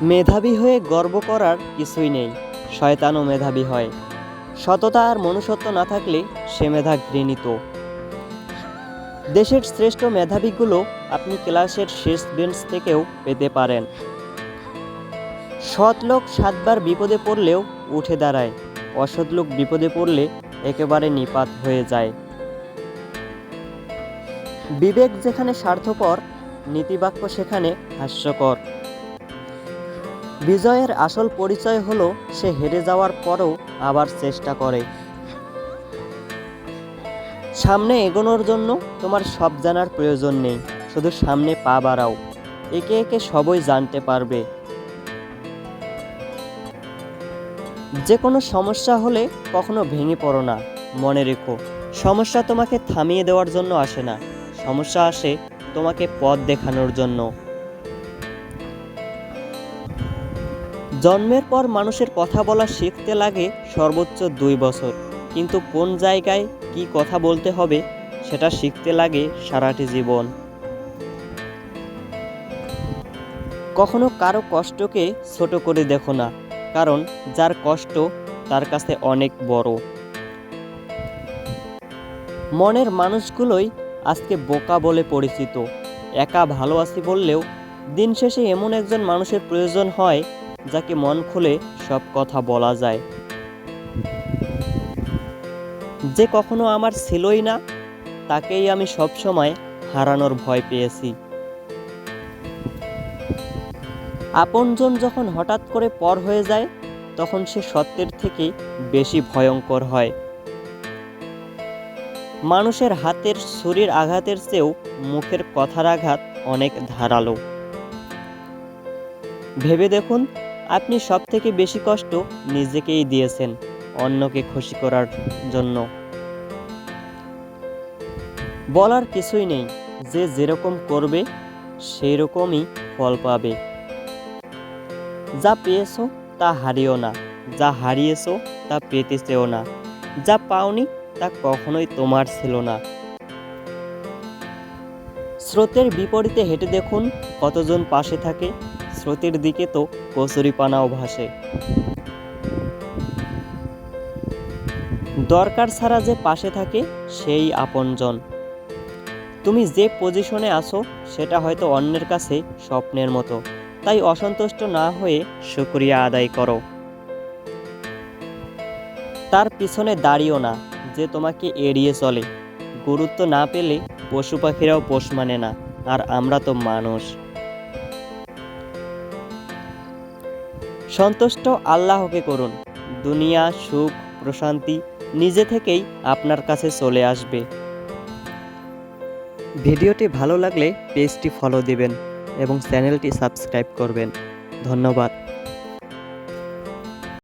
মেধাবী হয়ে গর্ব করার কিছুই নেই, শয়তানও মেধাবী হয়। সততা আর মনুষ্যত্ব না থাকলে সে মেধা ঘৃণিত। দেশের শ্রেষ্ঠ মেধাবীগুলো আপনি ক্লাসের শেষ বেঞ্চ থেকেও পেতে পারেন। সৎ লোক 7 বার বিপদে পড়লেও উঠে দাঁড়ায়, অসৎ লোক বিপদে পড়লে একেবারে নিপাত হয়ে যায়। বিবেক যেখানে স্বার্থপর, নীতিবাক্য সেখানে হাস্যকর। বিজয়ের আসল পরিচয় হলো সে হেরে যাওয়ার পরও আবার চেষ্টা করে। সামনে এগোনোর জন্য তোমার সব জানার প্রয়োজন নেই, শুধু সামনে পা বাড়াও, একে একে সবই জানতে পারবে। যে কোনো সমস্যা হলে কখনো ভেঙে পড়ো না, মনে রেখো সমস্যা তোমাকে থামিয়ে দেওয়ার জন্য আসে না, সমস্যা আসে তোমাকে পথ দেখানোর জন্য। জন্মের পর মানুষের কথা বলা শিখতে লাগে সর্বোচ্চ 2 বছর, কিন্তু কোন জায়গায় কি কথা বলতে হবে সেটা শিখতে লাগে সারাটি জীবন। কখনো কারো কষ্টকে ছোট করে দেখো না, কারণ যার কষ্ট তার কাছে অনেক বড়। মনের মানুষগুলোই আজকে বোকা বলে পরিচিত। একা ভালো আছি বললেও দিন শেষে এমন একজন মানুষের প্রয়োজন হয় যাকে মন খুলে সব কথা বলা যায়। যে কখনো আমার ছিলই না, তাকেই আমি সবসময় হারানোর ভয় পেয়েছি। আপনজন যখন হঠাৎ করে পর হয়ে যায়, তখন সে সত্যের থেকে বেশি ভয়ঙ্কর হয়। মানুষের হাতের ছুরির আঘাতের চেয়েও মুখের কথার আঘাত অনেক ধারালো। ভেবে দেখুন, আপনি সব থেকে বেশি কষ্ট নিজেকেই দিয়েছেন অন্যকে খুশি করার জন্য। বলার কিছুই নেই, যে যেরকম করবে সেই রকমই ফল পাবে। যা পেয়েছো তা হারিও না, যা হারিয়েছো তা পেতে চেও না, যা পাওনি তা কখনোই তোমার ছিল না। স্রোতের বিপরীতে হেঁটে দেখুন কতজন পাশে থাকে, স্রোতের দিকে তো কচুরিপানাও ভাসে। দরকার ছাড়া যে পাশে থাকে সেই আপনজন। তুমি যে পজিশনে আছো সেটা হয়তো অন্যের কাছে স্বপ্নের মতো, তাই অসন্তুষ্ট না হয়ে শুকরিয়া আদায় করো। তার পিছনে দাঁড়িও না যে তোমাকে এড়িয়ে চলে। গুরুত্ব না পেলে পশু পাখিরাও পোষ মানে না, আর আমরা তো মানুষ। সন্তুষ্ট আল্লাহকে করুন, দুনিয়া সুখ প্রশান্তি নিজে থেকেই আপনার কাছে চলে আসবে। ভিডিওটি ভালো লাগলে পেজটি ফলো দিবেন এবং চ্যানেলটি সাবস্ক্রাইব করবেন। ধন্যবাদ।